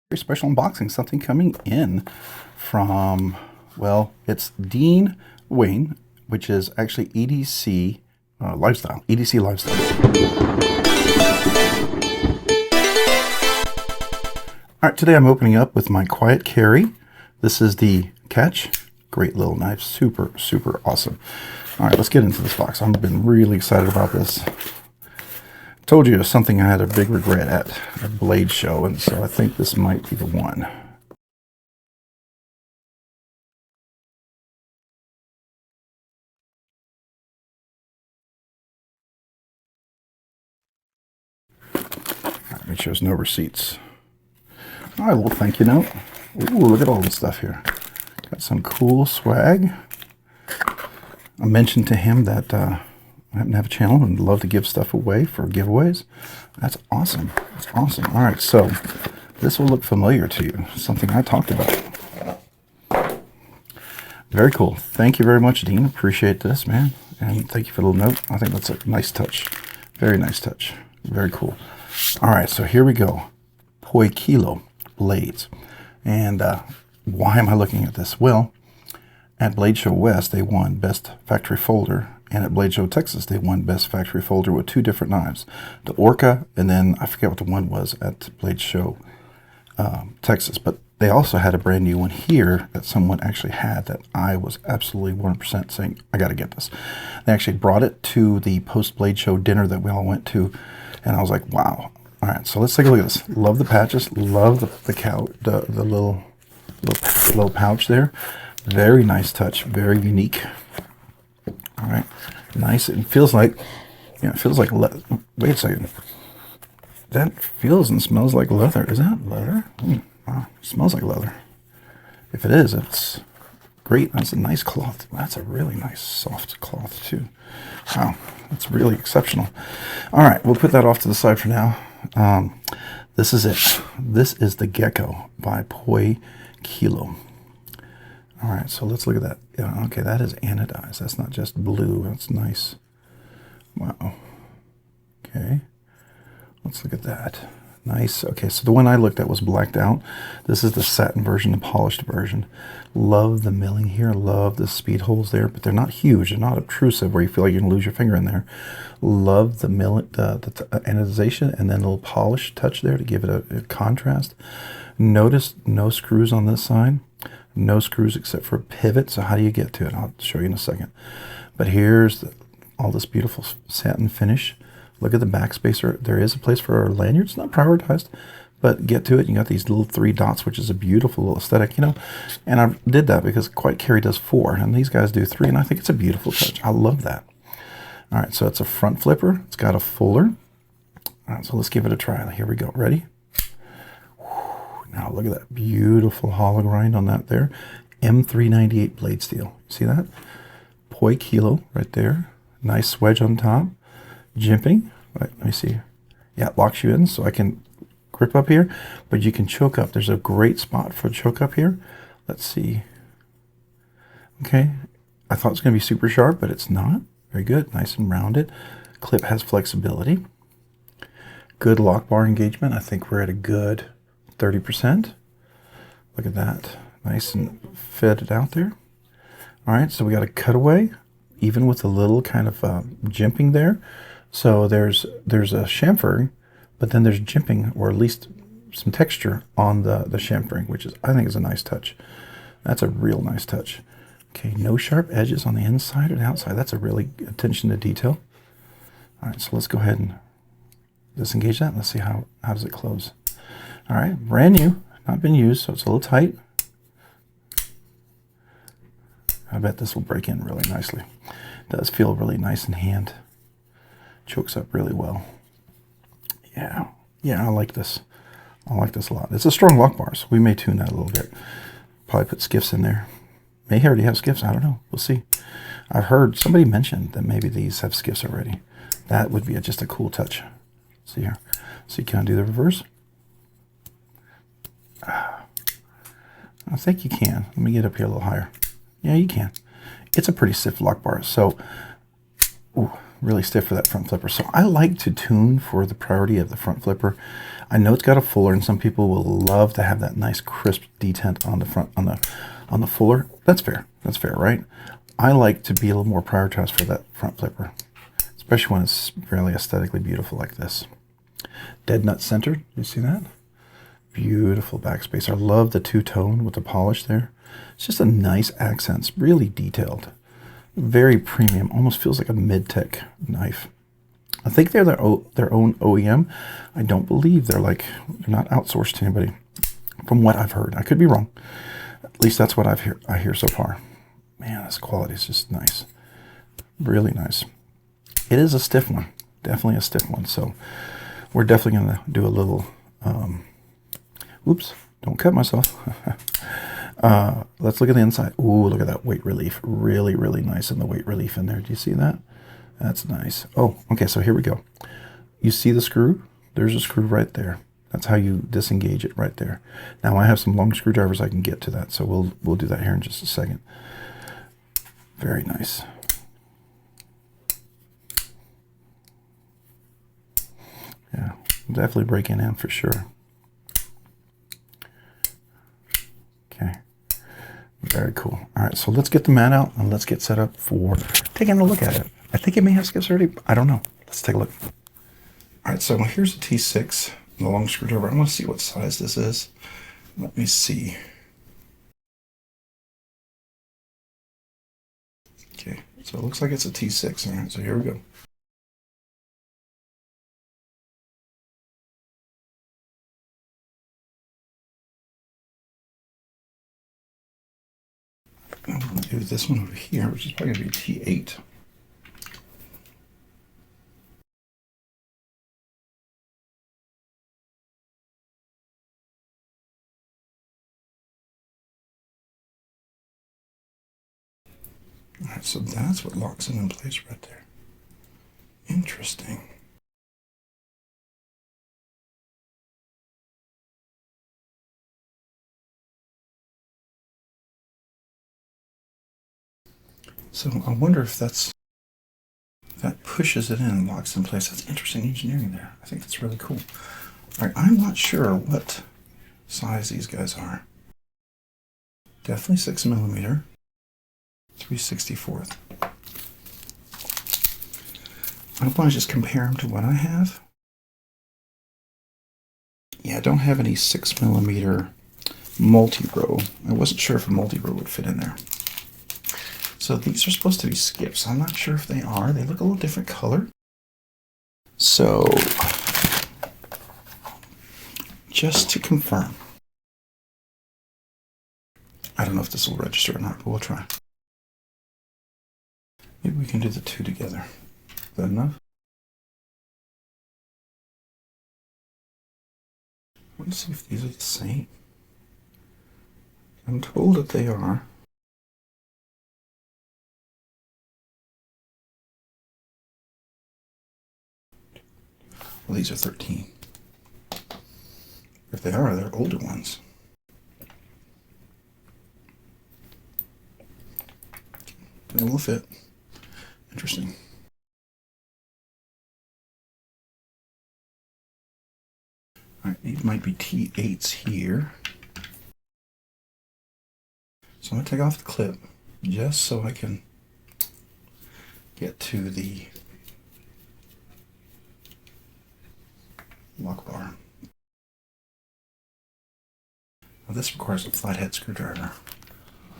Very special unboxing, something coming in from, well, it's Dean Wayne, which is actually EDC Lifestyle. EDC Lifestyle. All right, today I'm opening up with my Quiet Carry. This is the Catch. Great little knife, super, super awesome. All right, let's get into this box. I've been really excited about this. Told you it was something I had a big regret at a Blade show, and so I think this might be the one. Right, make sure there's no receipts. All right, a little thank you note. Ooh, look at all this stuff here. Got some cool swag. I mentioned to him that I happen to have a channel and love to give stuff away for giveaways. That's awesome. That's awesome. All right, so this will look familiar to you. Something I talked about. Very cool. Thank you very much, Dean. Appreciate this, man. And thank you for the little note. I think that's a nice touch. Very nice touch. Very cool. All right, so here we go. Poikilo blades. And why am I looking at this? Well, at Blade Show West, they won Best Factory Folder. And at Blade Show Texas, they won Best Factory Folder with two different knives. The Orca, and then I forget what the one was at Blade Show Texas. But they also had a brand new one here that someone actually had that I was absolutely 100% saying, I got to get this. They actually brought it to the post-Blade Show dinner that we all went to. And I was like, wow. All right, so let's take a look at this. Love the patches. Love the little pouch there. Very nice touch. Very unique. All right, nice. It feels like, it feels like leather. Wait a second. That feels and smells like leather. Is that leather? Wow, it smells like leather. If it is, it's great. That's a nice cloth. That's a really nice soft cloth too. Wow, that's really exceptional. All right, we'll put that off to the side for now. This is it. This is the Gecko by Poikilo. All right, so let's look at that. Yeah, okay, that is anodized. That's not just blue. That's nice. Wow. Okay, let's look at that. Nice. Okay, so the one I looked at was blacked out. This is the satin version, the polished version. Love the milling here. Love the speed holes there, but they're not huge. They're not obtrusive where you feel like you're going to lose your finger in there. Love the anodization and then a little polish touch there to give it a contrast. Notice no screws on this side. No screws except for a pivot. So how do you get to it? I'll show you in a second. But here's all this beautiful satin finish. Look at the backspacer. There is a place for our lanyard. It's not prioritized, but get to it. You got these little 3 dots, which is a beautiful little aesthetic, And I did that because Quiet Carry does 4, and these guys do 3, and I think it's a beautiful touch. I love that. All right, so it's a front flipper. It's got a fuller. All right, so let's give it a try. Here we go. Ready? Now look at that beautiful hollow grind on that there. M398 blade steel. See that? Poikilo right there. Nice wedge on top. Jimping. Right, let me see. Yeah, it locks you in so I can grip up here, but you can choke up. There's a great spot for choke up here. Let's see. Okay. I thought it was going to be super sharp, but it's not. Very good. Nice and rounded. Clip has flexibility. Good lock bar engagement. I think we're at a good 30%. Look at that. Nice and fitted out there. All right, so we got a cutaway, even with a little kind of jimping there. So there's a chamfering, but then there's jimping, or at least some texture on the chamfering, which I think is a nice touch. That's a real nice touch. Okay, no sharp edges on the inside or the outside. That's a really attention to detail. All right, so let's go ahead and disengage that. Let's see how does it close. All right, brand new, not been used, so it's a little tight. I bet this will break in really nicely. It does feel really nice in hand. Chokes up really well. Yeah, I like this. I like this a lot. It's a strong lock bar, so we may tune that a little bit. Probably put Skiffs in there. May already have Skiffs, I don't know. We'll see. I've heard somebody mention that maybe these have Skiffs already. That would be just a cool touch. See here. See, can I do the reverse? I think you can. Let me get up here a little higher. Yeah, you can. It's a pretty stiff lock bar. So, ooh, really stiff for that front flipper. So I like to tune for the priority of the front flipper. I know it's got a fuller, and some people will love to have that nice crisp detent on the front on the fuller. That's fair. That's fair, right? I like to be a little more prioritized for that front flipper, especially when it's really aesthetically beautiful like this. Dead nut centered. You see that? Beautiful backspace. I love the two-tone with the polish there. It's just a nice accents, really detailed. Very premium, almost feels like a mid-tech knife. I think they're their own OEM. I don't believe they're not outsourced to anybody, from what I've heard. I could be wrong. At least that's what I hear so far. Man, this quality is just nice. Really nice. It is a stiff one. Definitely a stiff one. So we're definitely going to do a little... oops, don't cut myself. Let's look at the inside. Ooh, look at that weight relief. Really, really nice in the weight relief in there. Do you see that? That's nice. Oh, okay, so here we go. You see the screw? There's a screw right there. That's how you disengage it right there. Now I have some long screwdrivers I can get to that, so we'll do that here in just a second. Very nice. Yeah, definitely breaking in for sure. Okay. Very cool. All right, so let's get the mat out and let's get set up for taking a look at it. I think it may have skiffs already. I don't know. Let's take a look. All right, so here's a T6, the long screwdriver. I want to see what size this is. Let me see. Okay, so it looks like it's a T6. All right, so here we go. I'm going to do this one over here, which is probably going to be T8. All right, so that's what locks it in place right there. Interesting. So I wonder if that pushes it in and locks in place. That's interesting engineering there. I think that's really cool. All right, I'm not sure what size these guys are. Definitely 6mm, 3/64. I want to just compare them to what I have. Yeah, I don't have any 6mm multi-row. I wasn't sure if a multi-row would fit in there. So these are supposed to be skiffs. I'm not sure if they are. They look a little different color. So just to confirm, I don't know if this will register or not, but we'll try. Maybe we can do the two together. Is that enough? Let's see if these are the same. I'm told that they are. Well, these are 13. If they are, they're older ones. They will fit. Interesting. All right, these might be T8s here. So I'm going to take off the clip just so I can get to the lock bar. Now this requires a flathead screwdriver.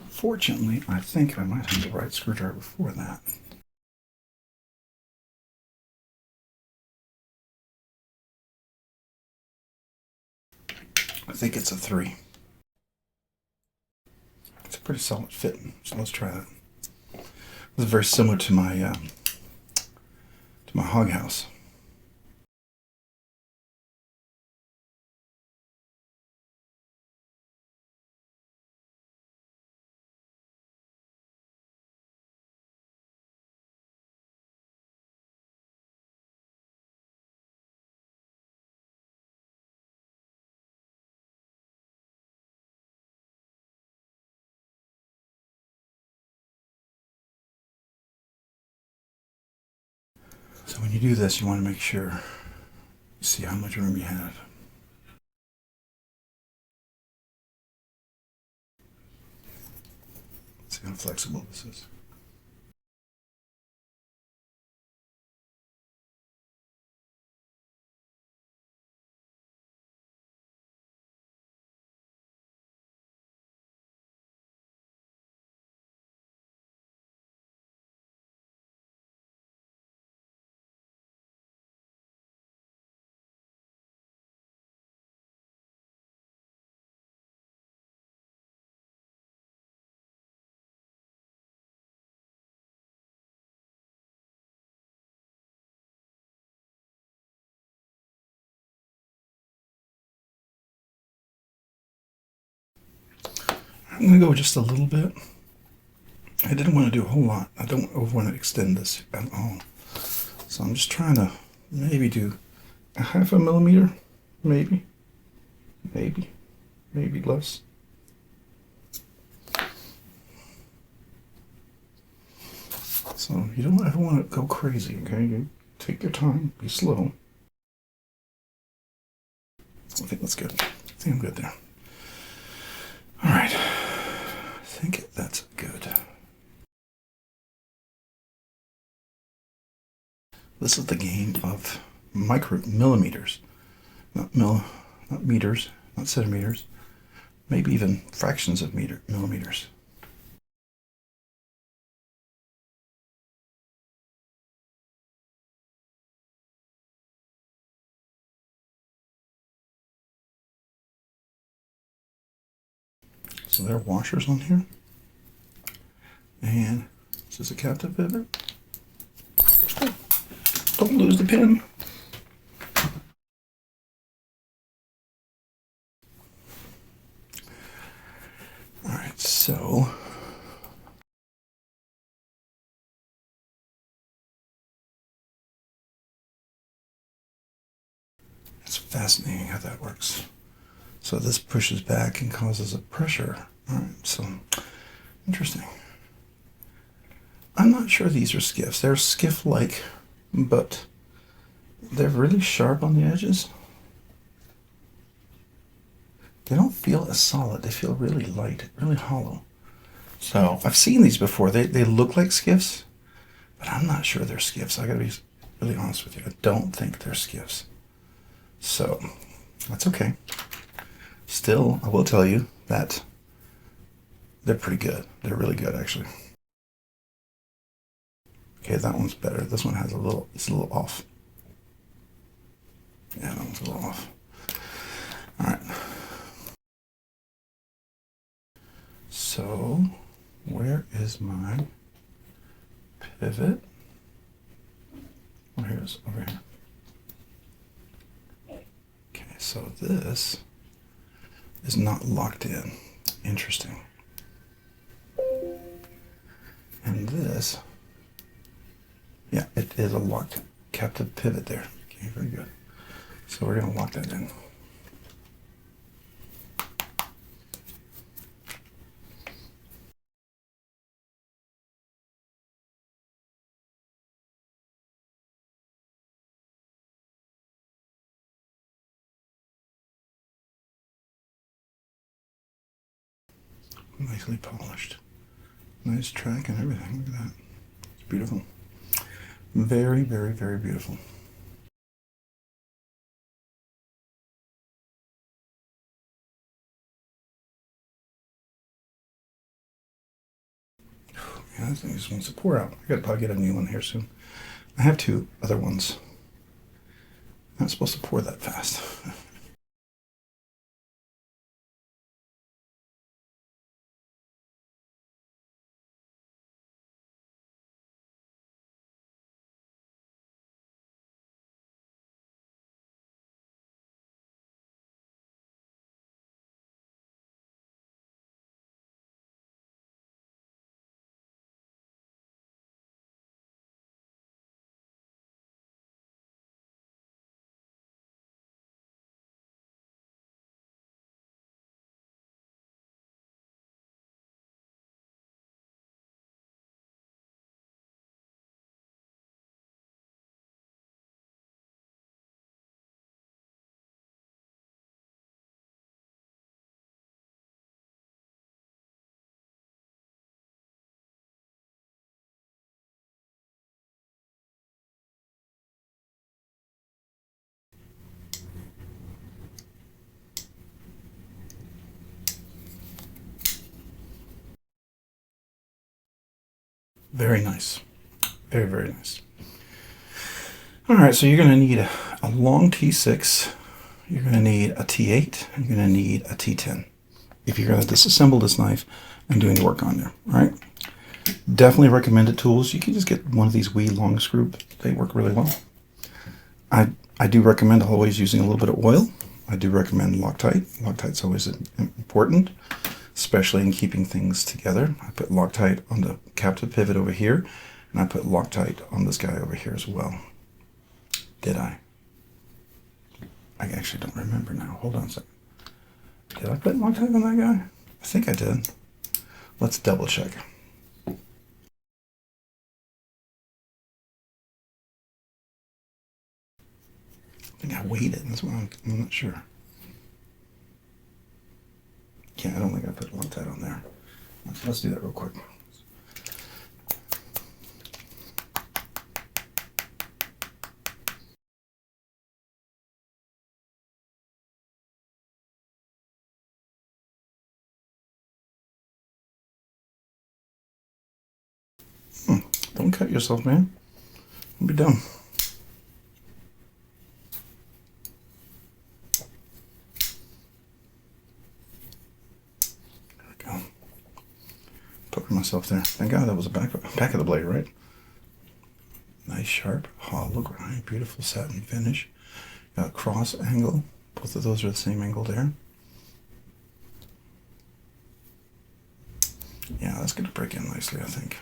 Fortunately, I think I might have the right screwdriver for that. I think it's a 3. It's a pretty solid fit, so let's try that. This is very similar to my hog house. So when you do this, you want to make sure you see how much room you have. See how flexible this is. I'm going to go just a little bit. I didn't want to do a whole lot. I don't want to extend this at all. So I'm just trying to maybe do a 0.5 millimeter, maybe less. So you don't ever want to go crazy, okay? You take your time, be slow. I think that's good. I think I'm good there. All right, I think that's good. This is the game of millimeters, not meters, not centimeters, maybe even fractions of millimeters. So there are washers on here, and this is a captive pivot. Don't lose the pin. All right, so it's fascinating how that works. So this pushes back and causes a pressure. All right, so interesting. I'm not sure these are skiffs. They're skiff-like, but they're really sharp on the edges. They don't feel as solid. They feel really light, really hollow. So I've seen these before. They look like skiffs, but I'm not sure they're skiffs. I gotta be really honest with you. I don't think they're skiffs. So that's okay. Still, I will tell you that they're pretty good. They're really good, actually. Okay, that one's better. This one has it's a little off. Yeah, that one's a little off. All right. So, where is my pivot? Oh, here it is, over here. Okay, so this is not locked in. Interesting. And this, yeah, it is a locked captive pivot there. Okay, very good. So we're going to lock that in. Nicely polished. Nice track and everything. Look at that. It's beautiful. Very, very, very beautiful. Yeah, this thing just wants to pour out. I gotta probably get a new one here soon. I have 2 other ones. Not supposed to pour that fast. Very nice. Very, very nice. All right, so you're going to need a long T6. You're going to need a T8. And you're going to need a T10 if you're going to disassemble this knife and do any work on there. All right. Definitely recommended tools. You can just get one of these wee long screw. They work really well. I do recommend always using a little bit of oil. I do recommend Loctite. Loctite's always important, especially in keeping things together. I put Loctite on the captive pivot over here, and I put Loctite on this guy over here as well. Did I? I actually don't remember now. Hold on a second. Did I put Loctite on that guy? I think I did. Let's double check. I think I weighted. That's why I'm not sure. Yeah, I don't think I put Loctite on there. Let's do that real quick. Don't cut yourself, man. You'll be done. There we go. Poking myself there. Thank God that was the back of the blade, right? Nice sharp hollow grind, beautiful satin finish. Got cross angle. Both of those are the same angle there. Yeah, that's going to break in nicely, I think.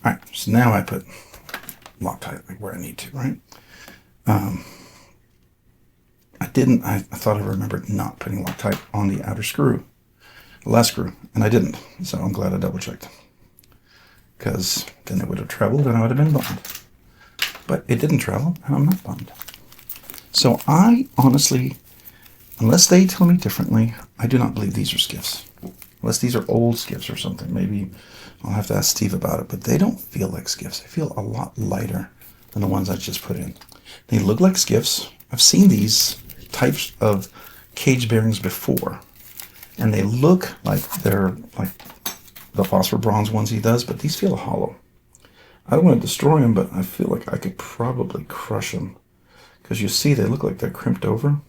All right, so now I put Loctite like where I need to, right? I thought I remembered not putting Loctite on the outer screw, the last screw, and I didn't. So I'm glad I double checked, because then it would have traveled and I would have been bummed. But it didn't travel, and I'm not bummed. So I honestly, unless they tell me differently, I do not believe these are Skiffs. Unless these are old Skiffs or something. Maybe I'll have to ask Steve about it, but they don't feel like Skiffs. They feel a lot lighter than the ones I just put in. They look like Skiffs. I've seen these types of cage bearings before, and they look like they're like the phosphor bronze ones he does, but these feel hollow. I don't want to destroy them, but I feel like I could probably crush them, because you see they look like they're crimped over.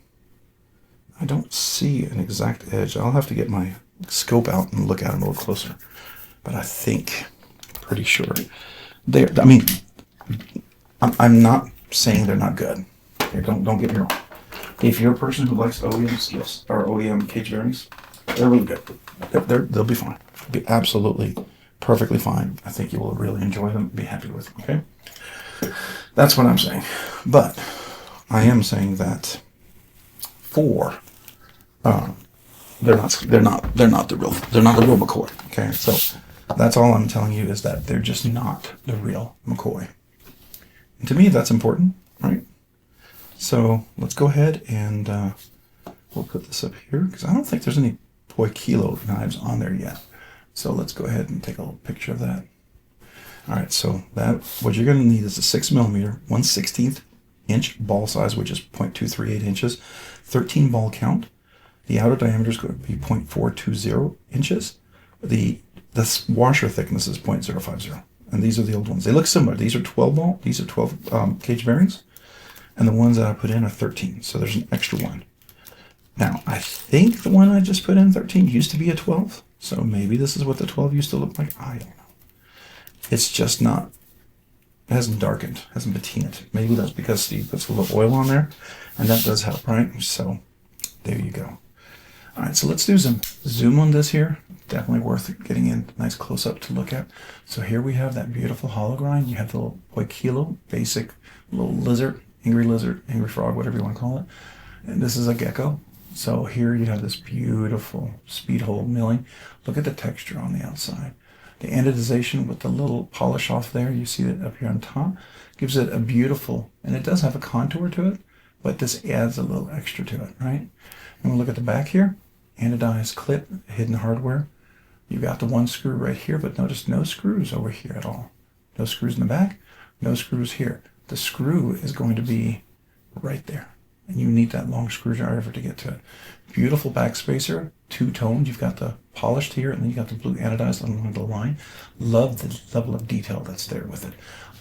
I don't see an exact edge. I'll have to get my scope out and look at them a little closer, but I think, pretty sure they're, I mean, I'm not saying they're not good. Okay, don't get me wrong. If you're a person who likes OEM skiffs or OEM cage bearings, they're really good. They'll be fine. They'll be absolutely perfectly fine. I think you will really enjoy them, be happy with them, okay? That's what I'm saying. But I am saying that they're not the real McCoy, okay? So that's all I'm telling you, is that they're just not the real McCoy. And to me, that's important, right? So let's go ahead and we'll put this up here, because I don't think there's any Poikilo knives on there yet. So let's go ahead and take a little picture of that. All right, so what you're going to need is a 6mm, 1/16 inch ball size, which is 0.238 inches, 13 ball count. The outer diameter is going to be 0.420 inches. The washer thickness is 0.050. And these are the old ones. They look similar. These are 12 ball. These are 12 cage bearings. And the ones that I put in are 13. So there's an extra one. Now, I think the one I just put in, 13, used to be a 12. So maybe this is what the 12 used to look like. I don't know. It's just not, it hasn't darkened, hasn't patinaed. Maybe that's because Steve puts a little oil on there, and that does help, right? So there you go. All right, so let's do some zoom on this here. Definitely worth getting in nice close up to look at. So here we have that beautiful hollow grind. You have the little Poikilo, basic little lizard, angry frog, whatever you want to call it. And this is a gecko. So here you have this beautiful speed hole milling. Look at the texture on the outside. The anodization with the little polish off there, you see it up here on top, gives it a beautiful, and it does have a contour to it, but this adds a little extra to it, right? And we'll look at the back here. Anodized clip, hidden hardware. You've got the one screw right here, but notice no screws over here at all. No screws in the back, no screws here. The screw is going to be right there, and you need that long screwdriver to get to it. Beautiful backspacer, two-toned. You've got the polished here, and then you got the blue anodized along the line. Love the level of detail that's there with it.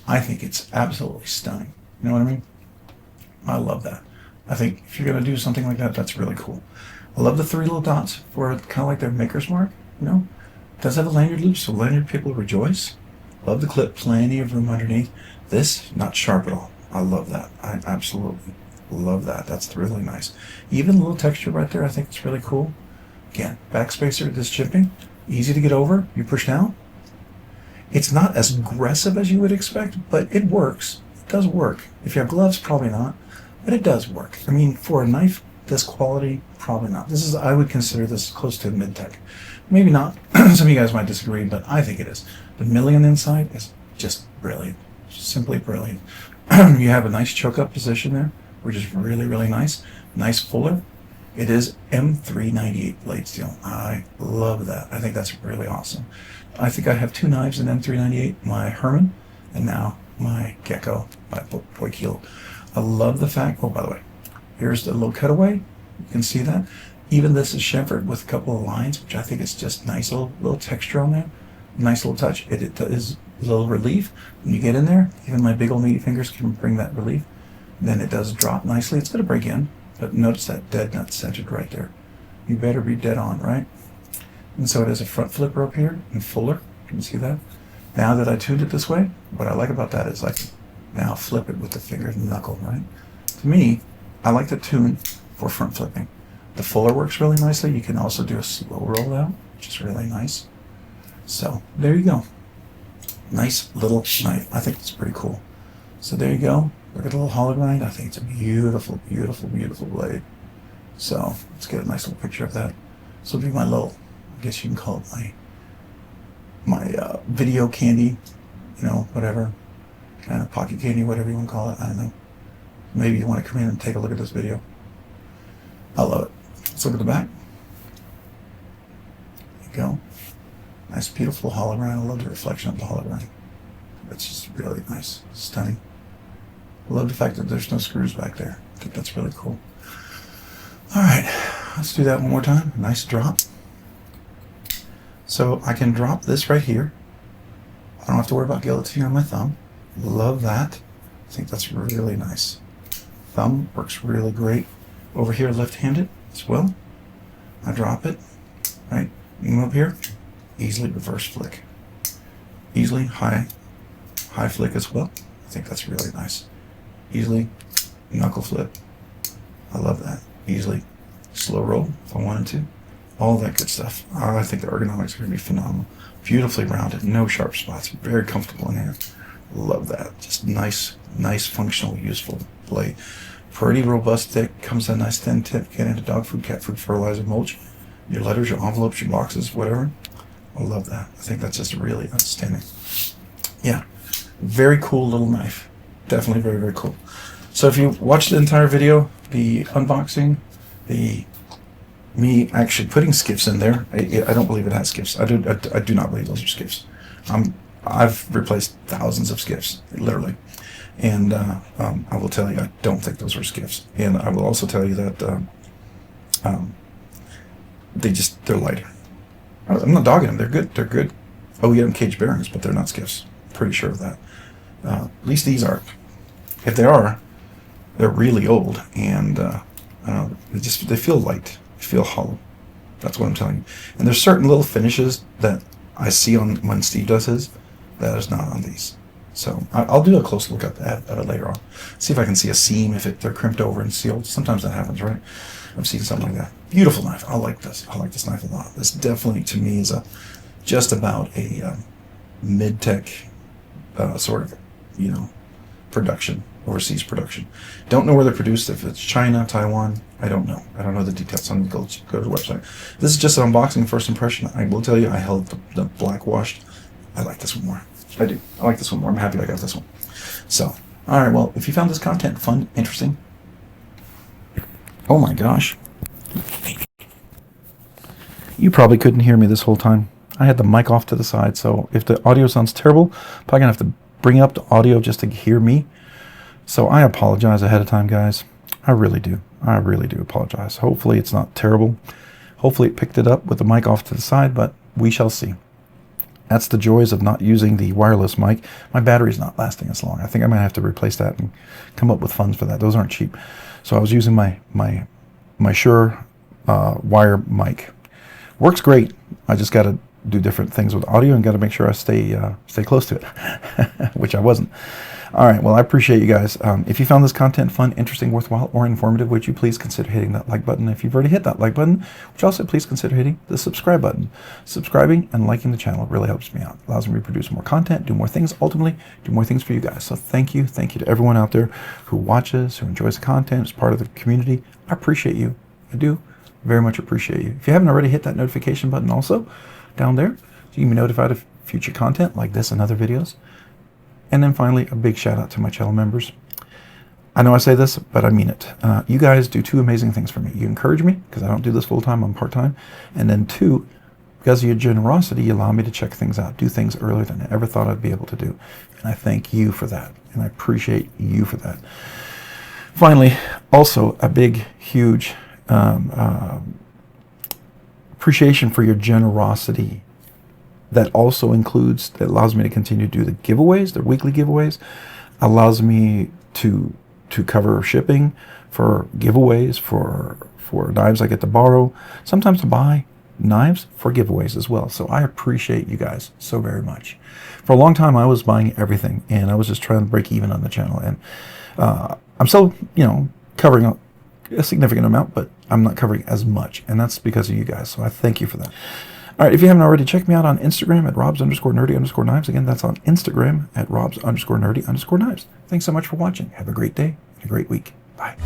I think it's absolutely stunning. You know what I mean? I love that. I think if you're going to do something like that, that's really cool. I love the 3 little dots for kind of like their maker's mark, you know? It does have a lanyard loop, so lanyard people rejoice. Love the clip, plenty of room underneath. This, not sharp at all. I love that. I absolutely love that. That's really nice. Even a little texture right there, I think it's really cool. Again, backspacer, this chipping, easy to get over. You push down. It's not as aggressive as you would expect, but it works. It does work. If you have gloves, probably not, but it does work. I mean, for a knife this quality, probably not. This is, I would consider this close to mid-tech. Maybe not. Some of you guys might disagree, but I think it is. The milling on the inside is just brilliant. Simply brilliant. You have a nice choke-up position there, which is really, really nice. Nice fuller. It is M398 blade steel. I love that. I think that's really awesome. I think I have 2 knives in M398, my Herman, and now my Gecko by Poikilo. I love the fact, oh, by the way, here's the little cutaway. You can see that. Even this is chamfered with a couple of lines, which I think is just nice little texture on there. Nice little touch. It is a little relief. When you get in there, even my big old meaty fingers can bring that relief. Then it does drop nicely. It's going to break in, but notice that dead nut centered right there. You better be dead on, right? And so it has a front flipper up here and fuller. Can you see that? Now that I tuned it this way, what I like about that is I can now flip it with the finger and knuckle, right? To me, I like the tune for front flipping. The fuller works really nicely. You can also do a slow roll out, which is really nice. So there you go. Nice little knife. I think it's pretty cool. So there you go. Look at the little hollow grind. I think it's a beautiful, beautiful, beautiful blade. So let's get a nice little picture of that. This will be my little, I guess you can call it my video candy, you know, whatever, kind of pocket candy, whatever you want to call it. I don't know. Maybe you want to come in and take a look at this video. I love it. Let's look at the back. There you go. Nice, beautiful hollow grind. I love the reflection of the hollow grind. It's just really nice, stunning. I love the fact that there's no screws back there. I think that's really cool. All right, let's do that one more time. Nice drop. So I can drop this right here. I don't have to worry about guillotine on my thumb. Love that. I think that's really nice. Thumb works really great. Over here, left-handed as well. I drop it, right? Move up here, easily reverse flick. Easily high flick as well. I think that's really nice. Easily knuckle flip. I love that. Easily slow roll if I wanted to. All that good stuff. I think the ergonomics are going to be phenomenal. Beautifully rounded, no sharp spots, very comfortable in hand. Love that. Just nice, functional, useful blade. Pretty robust thick, comes in a nice thin tip. Get into dog food, cat food, fertilizer, mulch, your letters, your envelopes, your boxes, whatever. I love that. I think that's just really outstanding. Yeah, very cool little knife. Definitely very, very cool. So if you watched the entire video, the unboxing, me actually putting skiffs in there, I don't believe it has skiffs. I do not believe those are skiffs. I've replaced thousands of skiffs, literally. And I will tell you, I don't think those are skiffs. And I will also tell you that they're lighter. I'm not dogging them. They're good. They're good OEM cage bearings, but they're not skiffs. Pretty sure of that. At least these aren't. If they are, they're really old, and they feel light. They feel hollow. That's what I'm telling you. And there's certain little finishes that I see on when Steve does his that is not on these. So I'll do a close look at it later on. See if I can see a seam if they're crimped over and sealed. Sometimes that happens, right? I've seen something like that. Beautiful knife. I like this. I like this knife a lot. This definitely, to me, is just about a mid-tech sort of, production, overseas production. Don't know where they're produced. If it's China, Taiwan, I don't know. I don't know the details. I'm going to go to the website. This is just an unboxing first impression. I will tell you, I held the black washed. I like this one more. I do. I like this one more. I'm happy I got this one. So, all right. Well, if you found this content fun, interesting. Oh my gosh. You probably couldn't hear me this whole time. I had the mic off to the side, so if the audio sounds terrible, probably gonna have to bring up the audio just to hear me. So I apologize ahead of time, guys. I really do. I really do apologize. Hopefully it's not terrible. Hopefully it picked it up with the mic off to the side, but we shall see. That's the joys of not using the wireless mic. My battery's not lasting as long. I think I might have to replace that and come up with funds for that. Those aren't cheap. So I was using my Shure wire mic. Works great. I just got to do different things with audio and got to make sure I stay close to it, which I wasn't. All right, well, I appreciate you guys. If you found this content fun, interesting, worthwhile, or informative, would you please consider hitting that like button? If you've already hit that like button, would you also please consider hitting the subscribe button? Subscribing and liking the channel really helps me out. Allows me to produce more content, do more things, ultimately do more things for you guys. So thank you to everyone out there who watches, who enjoys the content, is part of the community. I appreciate you. I do very much appreciate you. If you haven't already, hit that notification button also down there, so you can be notified of future content like this and other videos. And then finally, a big shout out to my channel members. I know I say this, but I mean it. You guys do two amazing things for me. You encourage me, because I don't do this full time, I'm part time. And then two, because of your generosity, you allow me to check things out, do things earlier than I ever thought I'd be able to do. And I thank you for that. And I appreciate you for that. Finally, also a big, huge appreciation for your generosity. That also includes, that allows me to continue to do the giveaways, the weekly giveaways, allows me to cover shipping for giveaways, for knives I get to borrow, sometimes to buy knives for giveaways as well. So I appreciate you guys so very much. For a long time, I was buying everything, and I was just trying to break even on the channel. And I'm still, covering a significant amount, but I'm not covering as much, and that's because of you guys. So I thank you for that. All right, if you haven't already, check me out on Instagram at robs_nerdy_knives. Again, that's on Instagram at robs_nerdy_knives. Thanks so much for watching. Have a great day and a great week. Bye.